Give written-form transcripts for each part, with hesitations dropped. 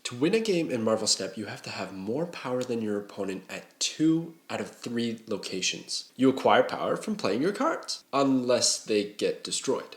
To win a game in Marvel Snap, you have to have more power than your opponent at 2 out of 3 locations. You acquire power from playing your cards, unless they get destroyed.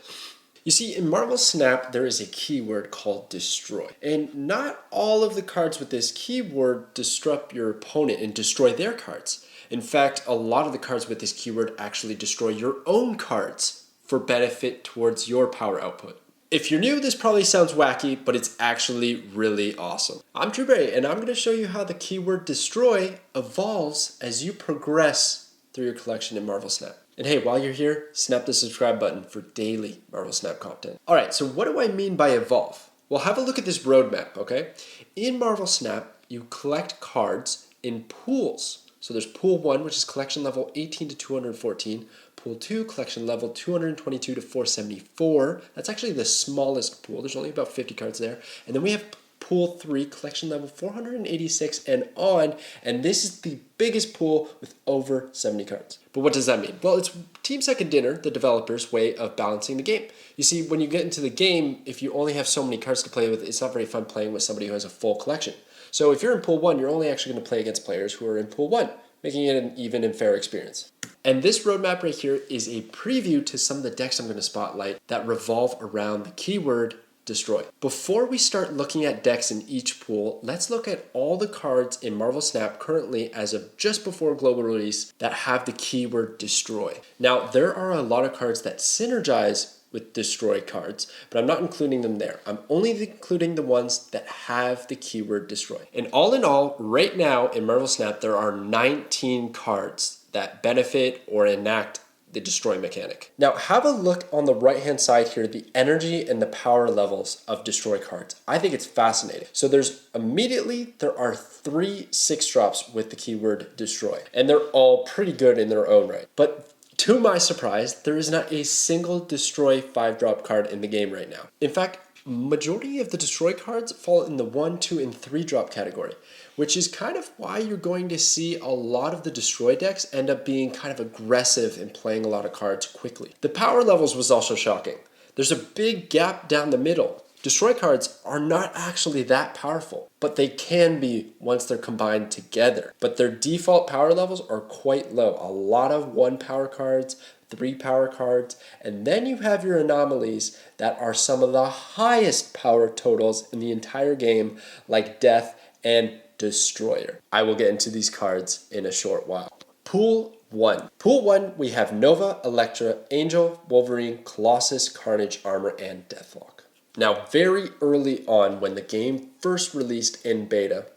You see, in Marvel Snap, there is a keyword called destroy. And not all of the cards with this keyword disrupt your opponent and destroy their cards. In fact, a lot of the cards with this keyword actually destroy your own cards for benefit towards your power output. If you're new, this probably sounds wacky, but it's actually really awesome. I'm Drew, and I'm going to show you how the keyword destroy evolves as you progress through your collection in Marvel Snap. And hey, while you're here, snap the subscribe button for daily Marvel Snap content. All right, so what do I mean by evolve? Well, have a look at this roadmap, okay? In Marvel Snap, you collect cards in pools. So there's pool 1, which is collection level 18 to 214. Pool 2, collection level 222 to 474. That's actually the smallest pool. There's only about 50 cards there. And then we have pool 3, collection level 486 and on. And this is the biggest pool with over 70 cards. But what does that mean? Well, it's Team Second Dinner, the developer's way of balancing the game. You see, when you get into the game, if you only have so many cards to play with, it's not very fun playing with somebody who has a full collection. So if you're in pool 1, you're only actually going to play against players who are in pool 1, making it an even and fair experience. And this roadmap right here is a preview to some of the decks I'm going to spotlight that revolve around the keyword destroy. Before we start looking at decks in each pool, let's look at all the cards in Marvel Snap currently as of just before global release that have the keyword destroy. Now, there are a lot of cards that synergize with destroy cards, but I'm not including them there. I'm only including the ones that have the keyword destroy. And all in all, right now in Marvel Snap, there are 19 cards that benefit or enact the destroy mechanic. Now have a look on the right hand side here, the energy and the power levels of destroy cards. I think it's fascinating. So there are 3 6-drops with the keyword destroy, and they're all pretty good in their own right. But to my surprise, there is not a single destroy 5-drop card in the game right now. In fact, majority of the destroy cards fall in the 1, 2, and 3-drop category, which is kind of why you're going to see a lot of the destroy decks end up being kind of aggressive in playing a lot of cards quickly. The power levels was also shocking. There's a big gap down the middle. Destroy cards are not actually that powerful, but they can be once they're combined together. But their default power levels are quite low. A lot of 1 power cards, 3 power cards, and then you have your anomalies that are some of the highest power totals in the entire game, like Death and Destroyer. I will get into these cards in a short while. Pool 1. Pool 1, we have Nova, Elektra, Angel, Wolverine, Colossus, Carnage, Armor, and Deathlock. Now, very early on when the game first released in beta,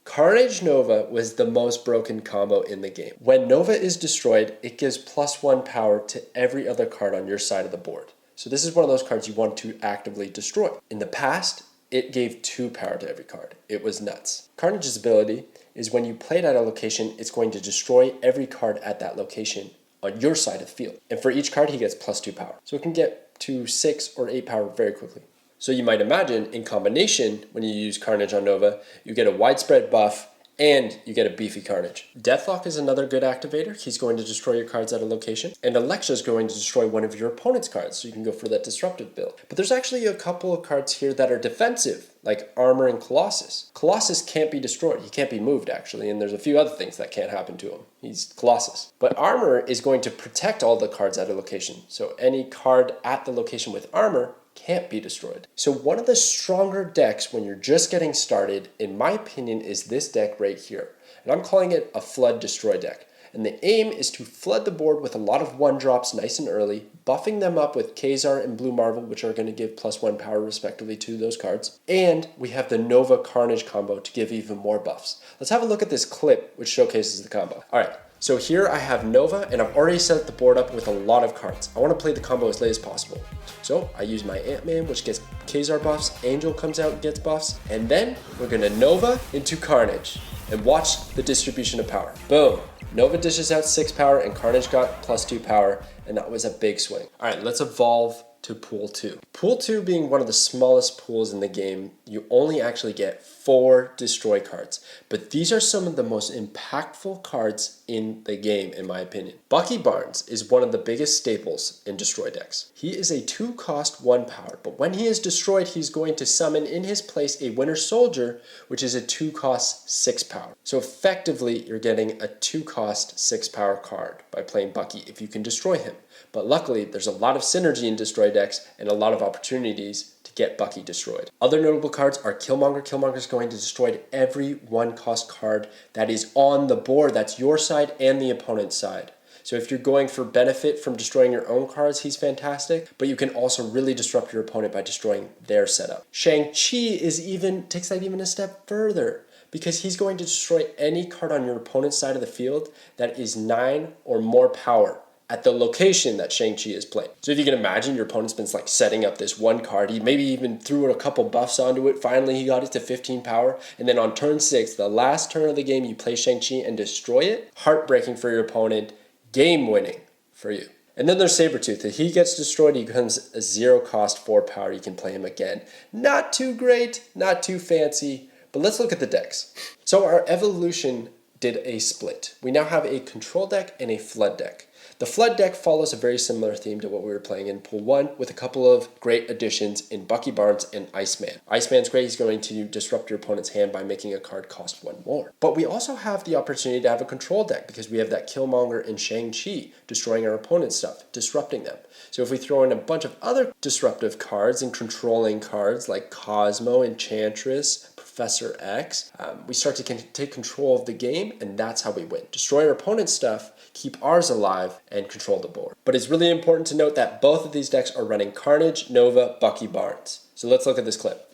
Carnage Nova was the most broken combo in the game. When Nova is destroyed, it gives +1 power to every other card on your side of the board. So this is one of those cards you want to actively destroy. In the past, it gave 2 power to every card. It was nuts. Carnage's ability is when you play it at a location, it's going to destroy every card at that location on your side of the field. And for each card, he gets +2 power. So it can get to 6 or 8 power very quickly. So you might imagine, in combination, when you use Carnage on Nova, you get a widespread buff and you get a beefy Carnage. Deathlock is another good activator. He's going to destroy your cards at a location. And Elektra is going to destroy one of your opponent's cards, so you can go for that disruptive build. But there's actually a couple of cards here that are defensive, like Armor and Colossus. Colossus can't be destroyed. He can't be moved, actually, and there's a few other things that can't happen to him. He's Colossus. But Armor is going to protect all the cards at a location. So any card at the location with Armor can't be destroyed. So one of the stronger decks when you're just getting started, in my opinion, is this deck right here. And I'm calling it a Flood Destroy deck. And the aim is to flood the board with a lot of 1-drops nice and early, buffing them up with Kazar and Blue Marvel, which are going to give +1 power respectively to those cards. And we have the Nova Carnage combo to give even more buffs. Let's have a look at this clip, which showcases the combo. All right. So here I have Nova, and I've already set the board up with a lot of cards. I want to play the combo as late as possible. So I use my Ant-Man, which gets Kazar buffs, Angel comes out and gets buffs, and then we're going to Nova into Carnage, and watch the distribution of power. Boom! Nova dishes out 6 power, and Carnage got +2 power, and that was a big swing. All right, let's evolve to Pool 2. Pool 2 being one of the smallest pools in the game, you only actually get 4 destroy cards. But these are some of the most impactful cards in the game, in my opinion. Bucky Barnes is one of the biggest staples in destroy decks. He is a 2-cost 1 power, but when he is destroyed, he's going to summon in his place a Winter Soldier, which is a 2-cost 6 power. So effectively, you're getting a 2-cost 6 power card by playing Bucky if you can destroy him. But luckily, there's a lot of synergy in destroy decks and a lot of opportunities to get Bucky destroyed. Other notable cards are Killmonger. Killmonger is going to destroy every 1-cost card that is on the board. That's your side and the opponent's side. So if you're going for benefit from destroying your own cards, he's fantastic, but you can also really disrupt your opponent by destroying their setup. Shang-Chi takes that even a step further, because he's going to destroy any card on your opponent's side of the field that is 9 or more power at the location that Shang-Chi is playing. So if you can imagine, your opponent's been like setting up this one card, he maybe even threw a couple buffs onto it, finally he got it to 15 power, and then on turn 6, the last turn of the game, you play Shang-Chi and destroy it. Heartbreaking for your opponent, game winning for you. And then there's Sabretooth. If he gets destroyed, he becomes a 0-cost 4 power, you can play him again. Not too great, not too fancy, but let's look at the decks. So our evolution did a split. We now have a control deck and a flood deck. The Flood deck follows a very similar theme to what we were playing in Pool 1, with a couple of great additions in Bucky Barnes and Iceman. Iceman's great, he's going to disrupt your opponent's hand by making a card cost 1 more. But we also have the opportunity to have a control deck, because we have that Killmonger and Shang-Chi destroying our opponent's stuff, disrupting them. So if we throw in a bunch of other disruptive cards and controlling cards like Cosmo, Enchantress, Professor X, we start to take control of the game, and that's how we win. Destroy our opponent's stuff, keep ours alive, and control the board. But it's really important to note that both of these decks are running Carnage, Nova, Bucky Barnes. So let's look at this clip.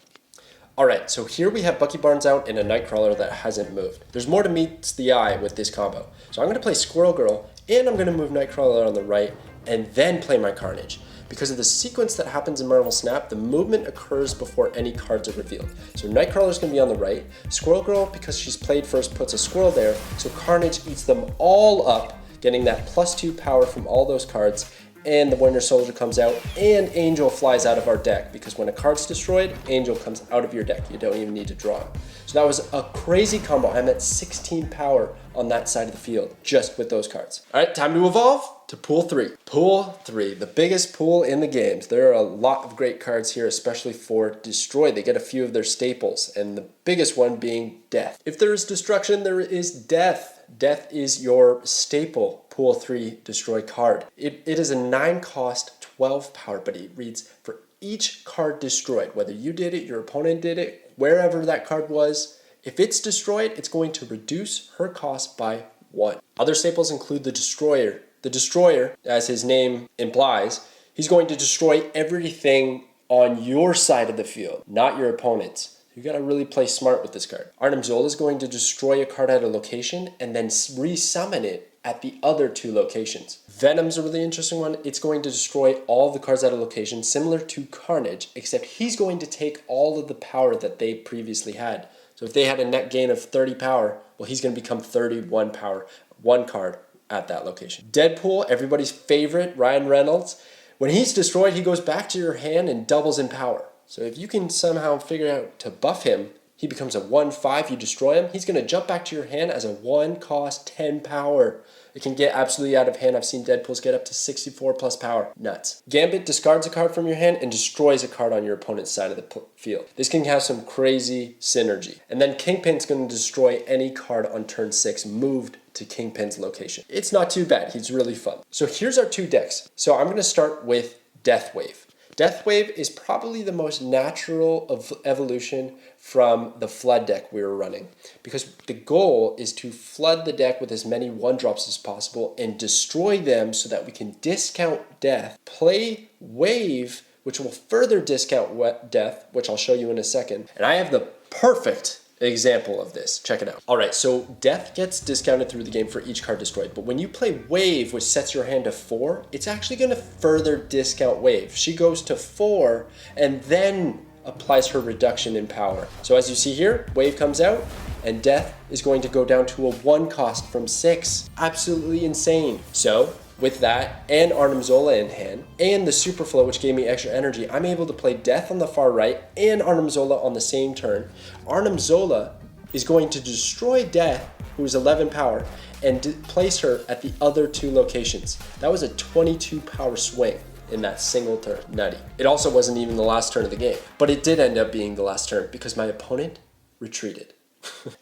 Alright, so here we have Bucky Barnes out and a Nightcrawler that hasn't moved. There's more to meets the eye with this combo. So I'm going to play Squirrel Girl, and I'm going to move Nightcrawler on the right, and then play my Carnage. Because of the sequence that happens in Marvel Snap, the movement occurs before any cards are revealed. So Nightcrawler's going to be on the right. Squirrel Girl, because she's played first, puts a squirrel there, so Carnage eats them all up, getting that +2 power from all those cards, and the Winter Soldier comes out, and Angel flies out of our deck, because when a card's destroyed, Angel comes out of your deck. You don't even need to draw him. So that was a crazy combo. I'm at 16 power on that side of the field, just with those cards. All right, time to evolve to Pool 3. Pool 3, the biggest pool in the games. There are a lot of great cards here, especially for Destroy. They get a few of their staples, and the biggest one being Death. If there is destruction, there is death. Death is your staple Pool 3 Destroy card. It is a 9-cost 12 power, but it reads, for each card destroyed, whether you did it, your opponent did it, wherever that card was, if it's destroyed, it's going to reduce her cost by 1. Other staples include the Destroyer. The Destroyer, as his name implies, he's going to destroy everything on your side of the field, not your opponent's. You gotta really play smart with this card. Arnim Zola is going to destroy a card at a location and then resummon it at the other 2 locations. Venom's a really interesting one. It's going to destroy all the cards at a location, similar to Carnage, except he's going to take all of the power that they previously had. So if they had a net gain of 30 power, well, he's gonna become 31 power, 1 card at that location. Deadpool, everybody's favorite, Ryan Reynolds. When he's destroyed, he goes back to your hand and doubles in power. So if you can somehow figure out to buff him, he becomes a 1/5, you destroy him, he's going to jump back to your hand as a 1-cost 10 power. It can get absolutely out of hand. I've seen Deadpools get up to 64+ power. Nuts. Gambit discards a card from your hand and destroys a card on your opponent's side of the field. This can have some crazy synergy. And then Kingpin's going to destroy any card on turn 6 moved to Kingpin's location. It's not too bad. He's really fun. So here's our 2 decks. So I'm going to start with Deathwave. Deathwave is probably the most natural of evolution from the Flood deck we were running, because the goal is to flood the deck with as many 1-drops as possible and destroy them so that we can discount Death, play Wave, which will further discount Death, which I'll show you in a second. And I have the perfect example of this. Check it out. All right, so Death gets discounted through the game for each card destroyed, but when you play Wave, which sets your hand to 4, it's actually going to further discount Wave. She goes to 4 and then applies her reduction in power. So as you see here, Wave comes out and Death is going to go down to a 1 cost from 6. Absolutely insane. So with that and Arnim Zola in hand, and the Super Flow, which gave me extra energy, I'm able to play Death on the far right and Arnim Zola on the same turn. Arnim Zola is going to destroy Death, who is 11 power, and place her at the other 2 locations. That was a 22 power swing in that single turn. Nutty. It also wasn't even the last turn of the game, but it did end up being the last turn because my opponent retreated.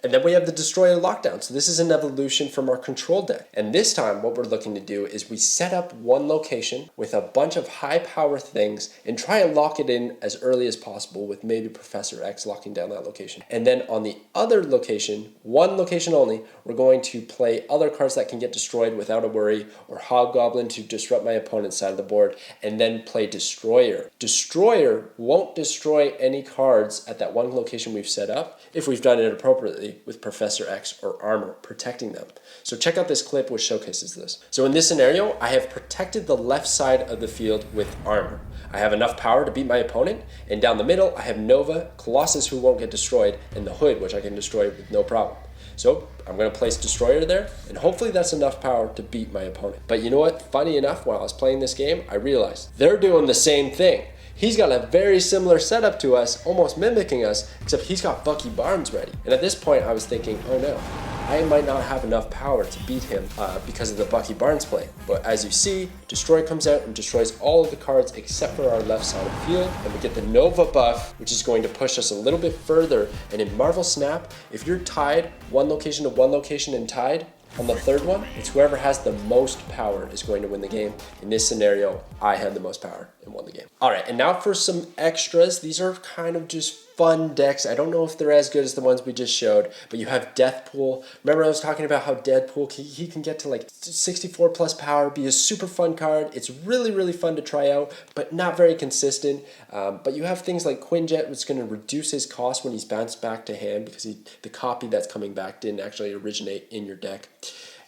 And then we have the Destroyer Lockdown. So this is an evolution from our control deck. And this time what we're looking to do is we set up one location with a bunch of high power things and try and lock it in as early as possible, with maybe Professor X locking down that location. And then on the other location, one location only, we're going to play other cards that can get destroyed without a worry, or Hobgoblin to disrupt my opponent's side of the board, and then play Destroyer. Destroyer won't destroy any cards at that one location we've set up if we've done it appropriately with Professor X or armor protecting them. So check out this clip which showcases this. So in this scenario, I have protected the left side of the field with armor. I have enough power to beat my opponent, and down the middle I have Nova, Colossus who won't get destroyed, and the Hood, which I can destroy with no problem. So I'm going to place Destroyer there, and hopefully that's enough power to beat my opponent. But you know what? Funny enough, while I was playing this game, I realized they're doing the same thing. He's got a very similar setup to us, almost mimicking us, except he's got Bucky Barnes ready. And at this point I was thinking, oh no, I might not have enough power to beat him because of the Bucky Barnes play. But as you see, Destroy comes out and destroys all of the cards except for our left side of the field, and we get the Nova buff, which is going to push us a little bit further. And in Marvel Snap, if you're tied one location to one location and tied, on the third one, it's whoever has the most power is going to win the game. In this scenario, I had the most power and won the game. All right, and now for some extras. These are kind of just fun decks. I don't know if they're as good as the ones we just showed, but you have Deathpool. Remember I was talking about how Deadpool, he can get to like 64 plus power, be a super fun card. It's really, really fun to try out, but not very consistent. But you have things like Quinjet, which is going to reduce his cost when he's bounced back to hand because the copy that's coming back didn't actually originate in your deck.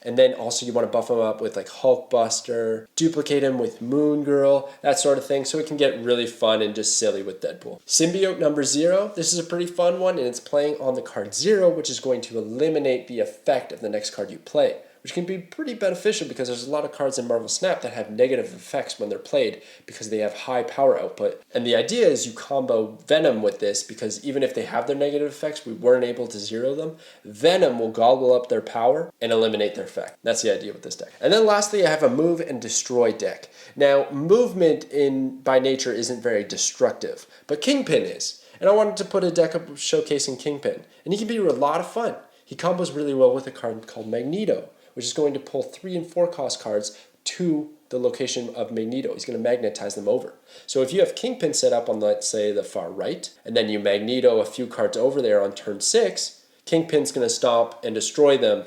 And then also you want to buff him up with like Hulkbuster, duplicate him with Moon Girl, that sort of thing, so it can get really fun and just silly with Deadpool. Symbiote number 0, this is a pretty fun one, and it's playing on the card 0, which is going to eliminate the effect of the next card you play, which can be pretty beneficial because there's a lot of cards in Marvel Snap that have negative effects when they're played because they have high power output. And the idea is you combo Venom with this, because even if they have their negative effects, we weren't able to zero them, Venom will gobble up their power and eliminate their effect. That's the idea with this deck. And then lastly, I have a Move and Destroy deck. Now, movement by nature isn't very destructive, but Kingpin is. And I wanted to put a deck up showcasing Kingpin. And he can be a lot of fun. He combos really well with a card called Magneto, which is going to pull 3 and 4 cost cards to the location of Magneto. He's going to magnetize them over. So if you have Kingpin set up on, let's say, the far right, and then you Magneto a few cards over there on turn 6, Kingpin's going to stop and destroy them,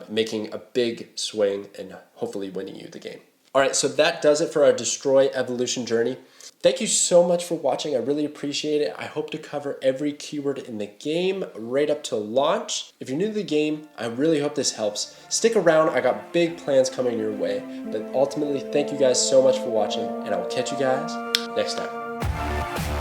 making a big swing and hopefully winning you the game. All right, so that does it for our Destroy Evolution journey. Thank you so much for watching. I really appreciate it. I hope to cover every keyword in the game right up to launch. If you're new to the game, I really hope this helps. Stick around. I got big plans coming your way. But ultimately, thank you guys so much for watching, and I will catch you guys next time.